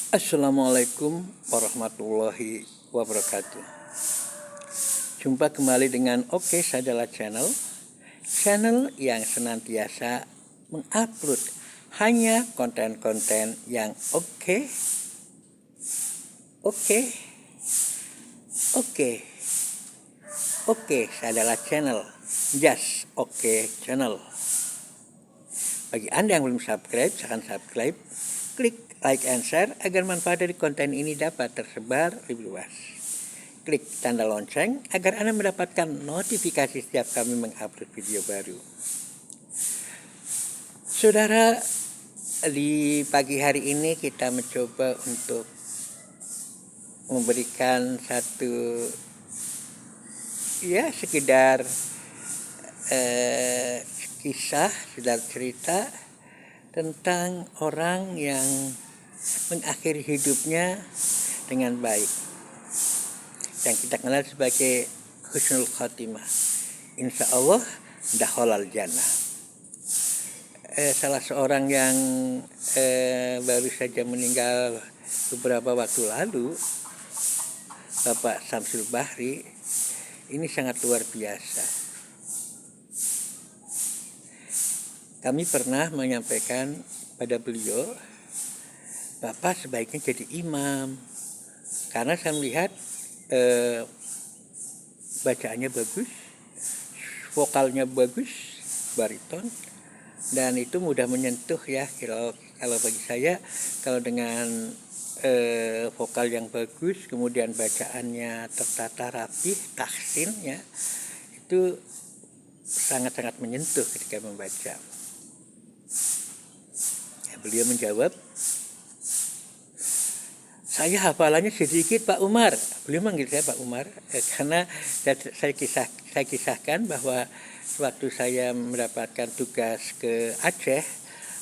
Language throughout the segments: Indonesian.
Assalamualaikum warahmatullahi wabarakatuh. Jumpa kembali dengan Oke Sajalah Channel yang senantiasa mengupload hanya konten-konten yang oke, oke, oke, oke Sajalah Channel, just Oke Channel. Bagi Anda yang belum subscribe, silahkan subscribe, klik like and share agar manfaat dari konten ini dapat tersebar lebih luas. Klik tanda lonceng agar Anda mendapatkan notifikasi setiap kami mengupload video baru. Saudara, di pagi hari ini kita mencoba untuk memberikan satu sekedar kisah, sekedar cerita tentang orang yang mengakhiri hidupnya dengan baik, yang kita kenal sebagai husnul khotimah. Insya Allah dakhalal jannah. Salah seorang yang baru saja meninggal beberapa waktu lalu, Bapak Samsul Bahri, ini sangat luar biasa. Kami pernah menyampaikan pada beliau, Bapak sebaiknya jadi imam, karena saya melihat bacaannya bagus, vokalnya bagus, bariton, dan itu mudah menyentuh ya. Kalau bagi saya, kalau dengan vokal yang bagus, kemudian bacaannya tertata rapi, tahsin ya, itu sangat-sangat menyentuh ketika membaca. Beliau menjawab, saya hafalannya sedikit Pak Umar. Beliau manggil saya Pak Umar karena saya kisahkan bahwa waktu saya mendapatkan tugas ke Aceh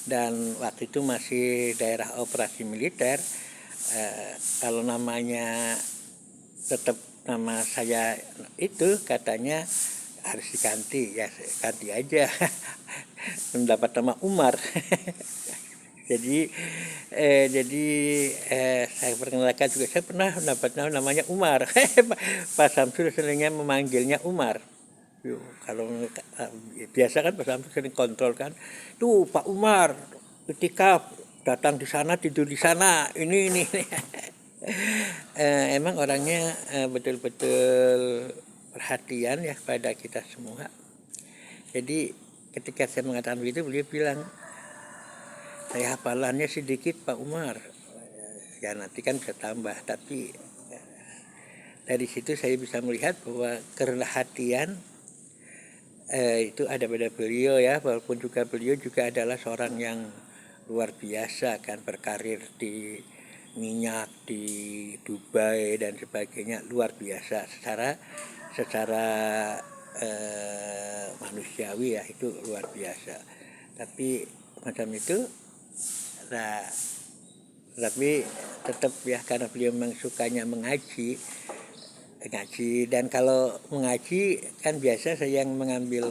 dan waktu itu masih daerah operasi militer, kalau namanya tetap nama saya itu katanya harus diganti, ya ganti aja mendapat nama Umar. Jadi saya perkenalkan juga, saya pernah mendapat namanya Umar. Pak Samsul seringnya memanggilnya Umar. Kalau biasa kan Pak Samsul sering kontrol kan, tuh Pak Umar ketika datang di sana tidur di sana, ini. Emang orangnya betul-betul perhatian ya pada kita semua. Jadi ketika saya mengatakan begitu, beliau bilang, saya hafalannya sedikit Pak Umar, ya nanti kan bisa tambah. Tapi dari situ saya bisa melihat bahwa kerendahan hatian itu ada pada beliau ya, walaupun juga beliau juga adalah seorang yang luar biasa, kan berkarir di minyak di Dubai dan sebagainya, luar biasa secara manusiawi ya, itu luar biasa. Tapi macam itu. Nah, tapi tetap ya, karena beliau memang sukanya mengaji, dan kalau mengaji kan biasa saya yang mengambil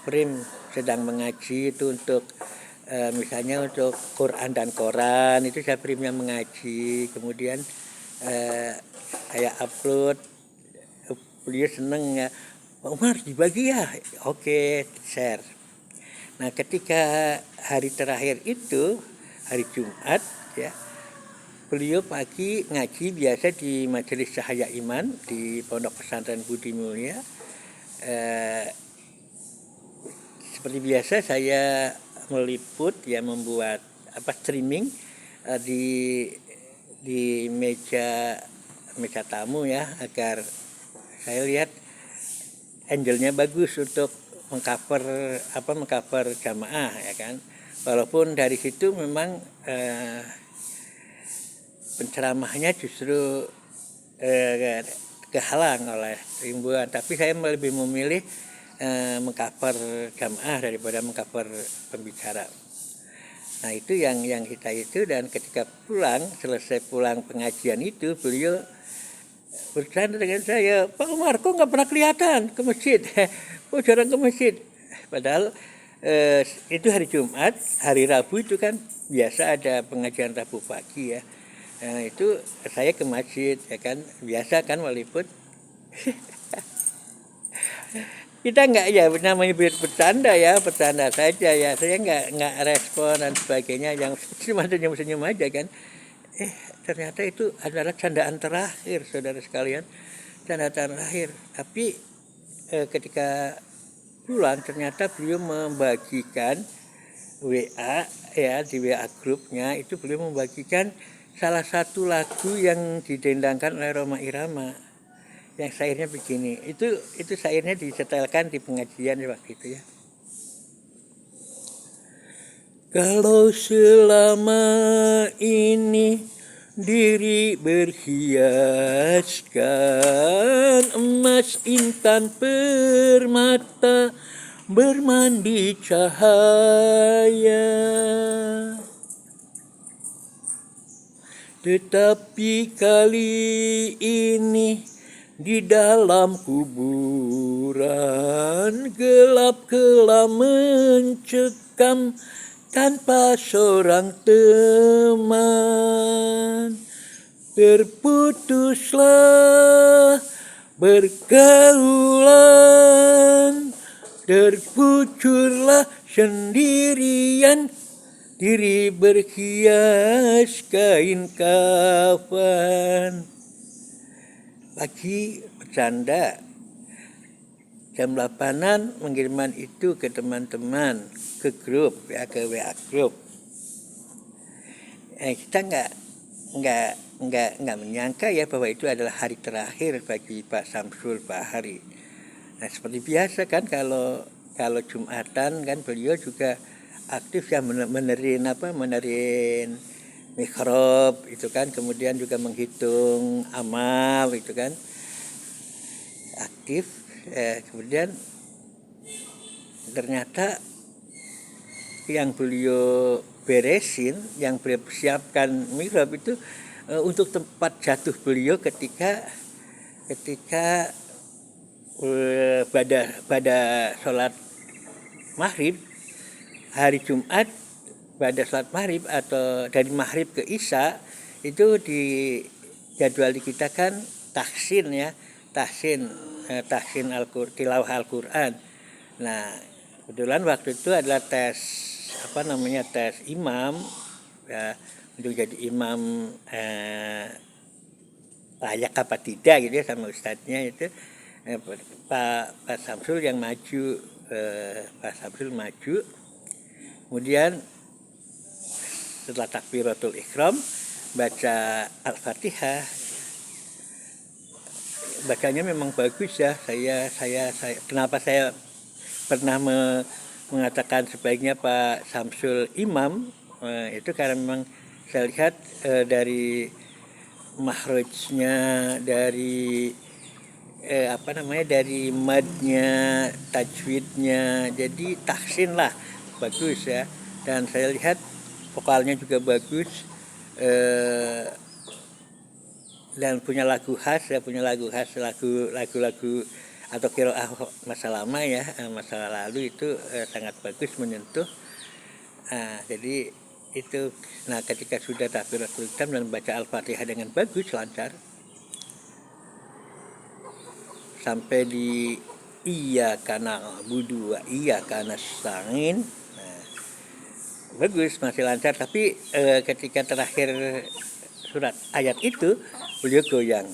frame sedang mengaji itu untuk misalnya untuk Quran dan Koran, itu saya frame-nya mengaji, kemudian saya upload, beliau seneng ya, Pak Umar dibagi ya, oke, share. Nah, ketika hari terakhir itu, hari Jumat ya, beliau pagi ngaji biasa di Majelis Cahaya Iman di Pondok Pesantren Budi Mulia. Seperti biasa saya meliput ya, membuat streaming di meja tamu ya, agar saya lihat angle-nya bagus untuk mengcover jamaah ya kan. Walaupun dari situ memang penceramahnya justru kehalang oleh ribuan, tapi saya lebih memilih mengcover jamaah daripada mengcover pembicara. Nah, itu yang kita itu. Dan ketika selesai pulang pengajian itu, beliau bercanda dengan saya, Pak Umar kok nggak pernah kelihatan ke masjid, kok jarang ke masjid. Padahal itu hari Jumat, hari Rabu itu kan biasa ada pengajian Rabu pagi ya. Nah, itu saya ke masjid ya kan, biasa kan walaupun kita nggak ya namanya bercanda ya, bercanda saja ya, saya nggak respon dan sebagainya, yang cuma senyum-senyum aja kan. Ternyata itu adalah candaan terakhir, saudara sekalian, candaan terakhir. Tapi ketika pulang ternyata beliau membagikan WA ya, di WA grupnya itu beliau membagikan salah satu lagu yang didendangkan oleh Rhoma Irama, yang syairnya begini. Itu syairnya disetelkan di pengajian waktu itu ya. Kalau selama ini diri berhiaskan emas, intan, permata, bermandi cahaya, tetapi kali ini di dalam kuburan gelap kelam mencekam tanpa seorang teman. Terputuslah bergaulan, terpucurlah sendirian, diri berhias kain kafan. Lagi bercanda, jam 8-an mengiriman itu ke teman-teman, ke grup ya, ke WA grup. Kita nggak menyangka ya bahwa itu adalah hari terakhir bagi Pak Samsul Bahari. Nah, seperti biasa kan kalau Jumatan kan beliau juga aktif ya, menerin mikrob itu kan, kemudian juga menghitung amal itu kan, aktif. Kemudian ternyata yang beliau beresin, yang beliau siapkan mihrab itu untuk tempat jatuh beliau ketika pada sholat maghrib hari Jumat, pada sholat maghrib atau dari maghrib ke isya itu di jadwal di kita kan tahsin ya, tahsin tilawah Al-Quran. Nah, kebetulan waktu itu adalah tes tes imam ya, untuk jadi imam layak apa tidak gitu ya sama ustadznya itu. Pak Samsul yang maju, Pak Samsul maju, kemudian setelah takbiratul ihram baca Al-Fatihah. Bacanya memang bagus ya. Saya kenapa saya pernah mengatakan sebaiknya Pak Samsul imam, itu karena memang saya lihat dari makhrajnya, dari dari madnya, tajwidnya, jadi tahsin lah, bagus ya. Dan saya lihat vokalnya juga bagus, dan punya lagu khas ya, lagu atau qiraah masa lama ya, masa lalu itu sangat bagus, menyentuh. Jadi itu, nah ketika sudah takbiratul ihram dan baca Al-Fatihah dengan bagus, lancar, sampai di iyyaka na'budu wa iyyaka nasta'in, bagus, masih lancar. Tapi ketika terakhir surat ayat itu beliau goyang.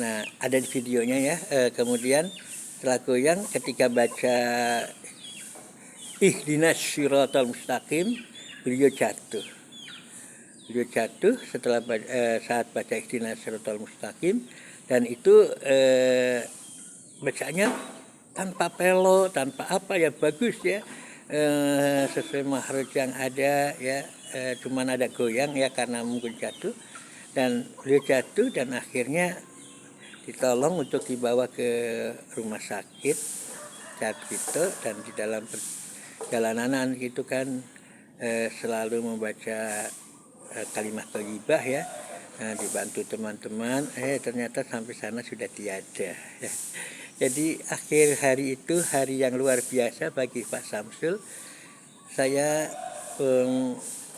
Nah, ada di videonya ya. Kemudian setelah goyang, ketika baca ihdinas siratal mustaqim, beliau jatuh setelah saat baca ihdinas siratal mustaqim, dan itu bacaannya tanpa pelo, tanpa apa ya, bagus ya, sesuai makhraj yang ada ya, cuman ada goyang ya karena mungkin jatuh, dan beliau jatuh dan akhirnya ditolong untuk dibawa ke rumah sakit saat itu. Dan di dalam perjalanan gitu kan selalu membaca kalimat thayyibah ya, dibantu teman-teman, ternyata sampai sana sudah tiada ya. Jadi akhir hari itu hari yang luar biasa bagi Pak Samsul. Saya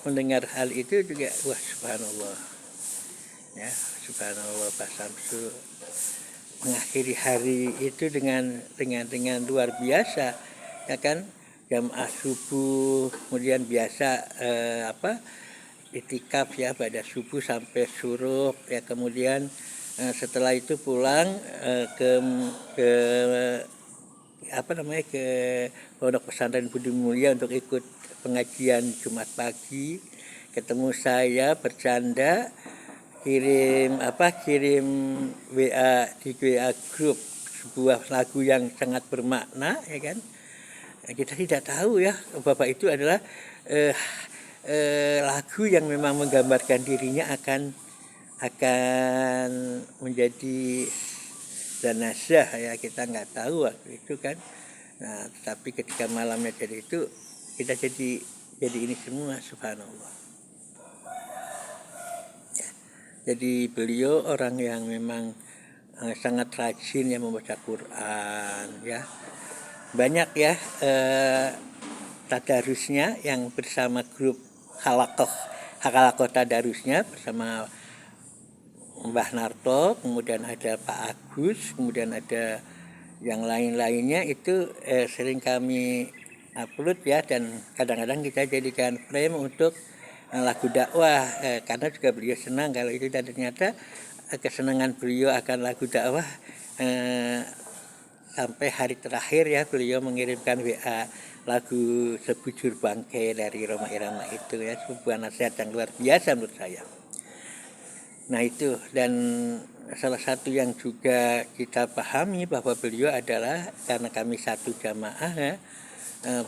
mendengar hal itu juga wah subhanallah ya, subhanallah Pak Samsul mengakhiri hari itu dengan luar biasa ya kan, jamaah subuh kemudian biasa itikaf ya pada subuh sampai suruh ya, kemudian setelah itu pulang ke ke Pondok Pesantren Budi Mulia untuk ikut pengajian Jumat pagi. Ketemu saya bercanda, kirim WA di WA grup sebuah lagu yang sangat bermakna ya kan. Kita tidak tahu ya Bapak itu adalah lagu yang memang menggambarkan dirinya akan menjadi jenazah ya, kita nggak tahu waktu itu kan. Nah tapi ketika malamnya jadi itu kita jadi ini semua subhanallah. Jadi beliau orang yang memang sangat rajin ya membaca Quran ya. Banyak ya tadarusnya yang bersama grup Halakoh tadarusnya bersama Mbah Narto, kemudian ada Pak Agus, kemudian ada yang lain-lainnya itu sering kami upload ya, dan kadang-kadang kita jadikan frame untuk lagu dakwah karena juga beliau senang kalau itu, dan ternyata kesenangan beliau akan lagu dakwah sampai hari terakhir ya beliau mengirimkan WA lagu Sebujur Bangkai dari Roma Irama itu ya, sebuah nasihat yang luar biasa menurut saya. Nah itu, dan salah satu yang juga kita pahami bahwa beliau adalah karena kami satu jamaah ya,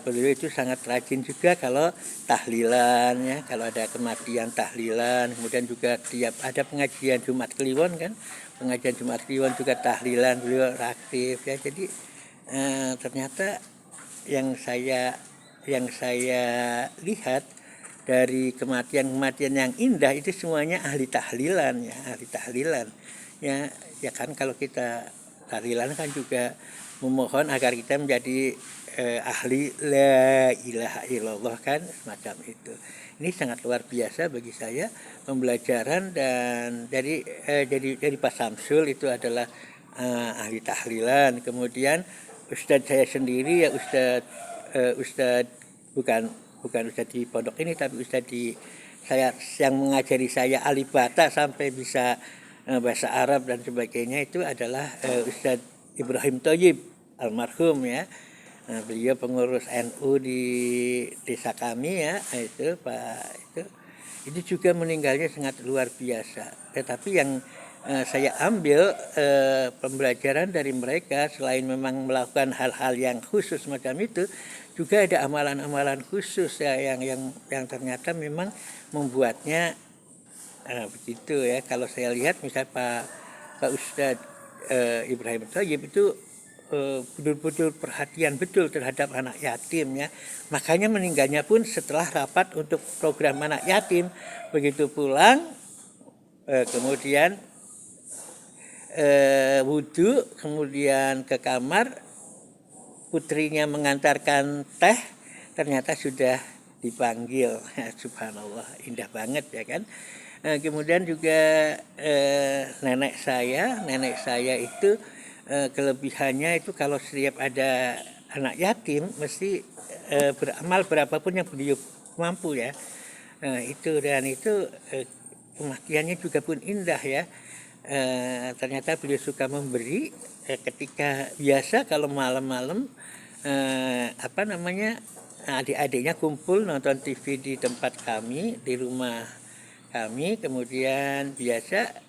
beliau itu sangat rajin juga kalau tahlilan ya, kalau ada kematian tahlilan, kemudian juga tiap ada pengajian Jumat Kliwon kan, pengajian Jumat Kliwon juga tahlilan beliau aktif ya. Jadi ternyata yang saya lihat dari kematian yang indah itu semuanya ahli tahlilan ya kan. Kalau kita tahlilan kan juga memohon agar kita menjadi ahli la ilaha illallah kan, semacam itu. Ini sangat luar biasa bagi saya pembelajaran, dan dari Pak Samsul itu adalah ahli tahlilan. Kemudian Ustadz saya sendiri ya Ustadz bukan Ustadz di pondok ini, tapi Ustadz saya yang mengajari saya alibata sampai bisa bahasa Arab dan sebagainya itu adalah Ustadz Ibrahim Thoyib almarhum ya. Beliau pengurus NU di desa kami ya, itu Pak itu juga meninggalnya sangat luar biasa. Tetapi yang saya ambil pembelajaran dari mereka, selain memang melakukan hal-hal yang khusus macam itu, juga ada amalan-amalan khusus ya yang ternyata memang membuatnya begitu ya. Kalau saya lihat misalnya Pak Ustadz Ibrahim Thoyib itu betul-betul perhatian betul terhadap anak yatim ya. Makanya meninggalnya pun setelah rapat untuk program anak yatim. Begitu pulang kemudian wudhu, kemudian ke kamar, putrinya mengantarkan teh, ternyata sudah dipanggil. Subhanallah, indah banget ya kan. Kemudian juga nenek saya itu kelebihannya itu kalau setiap ada anak yatim mesti beramal berapapun yang beliau mampu ya. Itu kematiannya juga pun indah ya. Ternyata beliau suka memberi ketika biasa kalau malam-malam adik-adiknya kumpul nonton TV di tempat kami, di rumah kami, kemudian biasa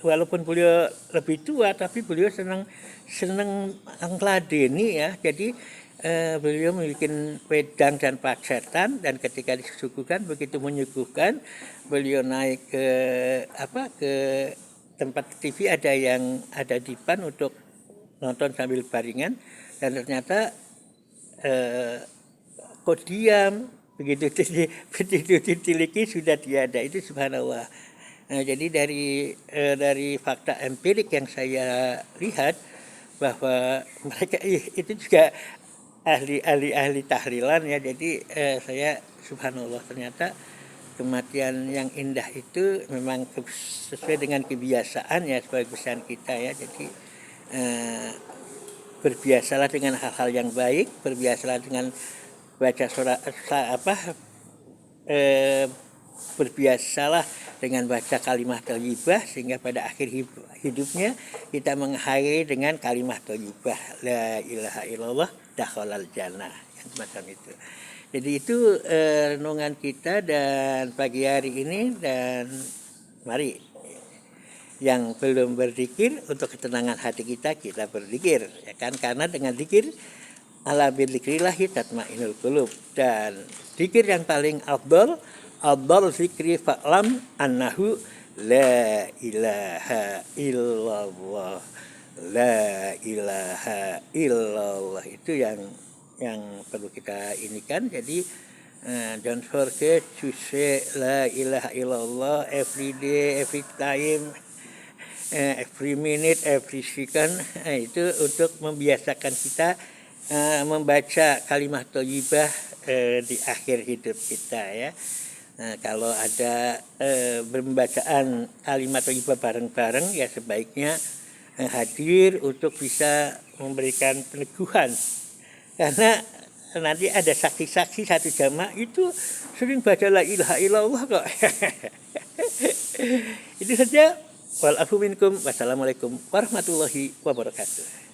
walaupun beliau lebih tua tapi beliau senang ngladeni ya. Jadi beliau membuat wedang dan paketan, dan ketika disuguhkan, begitu menyuguhkan beliau naik ke tempat TV ada dipan untuk nonton sambil baringan, dan ternyata kok diam begitu ditiliki sudah tiada. Itu subhanallah. Jadi dari fakta empirik yang saya lihat bahwa mereka itu juga ahli tahlilan ya. Jadi saya subhanallah, ternyata kematian yang indah itu memang sesuai dengan kebiasaan ya, sebagai kebiasaan kita ya. Jadi berbiasalah dengan hal-hal yang baik, berbiasalah dengan baca surat berbiasalah dengan baca kalimat thayyibah, sehingga pada akhir hidupnya kita mengakhiri dengan kalimat thayyibah la ilaha illallah dakhalal jannah, yang macam itu. Jadi itu renungan kita dan pagi hari ini. Dan mari yang belum berzikir, untuk ketenangan hati kita berzikir ya kan, karena dengan zikir ala bidzikrillahi tatmainul qulub. Dan zikir yang paling afdal zikri fa'lam annahu la ilaha illallah, la ilaha illallah, itu yang perlu kita inikan. Jadi don't forget to say la ilaha illallah every day, every time, every minute, every second. Itu untuk membiasakan kita membaca kalimat thayyibah di akhir hidup kita ya. Kalau ada pembacaan kalimat thayyibah bareng-bareng ya, sebaiknya hadir untuk bisa memberikan peneguhan. Karena nanti ada saksi-saksi satu jamaah itu sering baca la ilaha illallah kok. Itu saja. Wal afu minkum. Wassalamualaikum warahmatullahi wabarakatuh.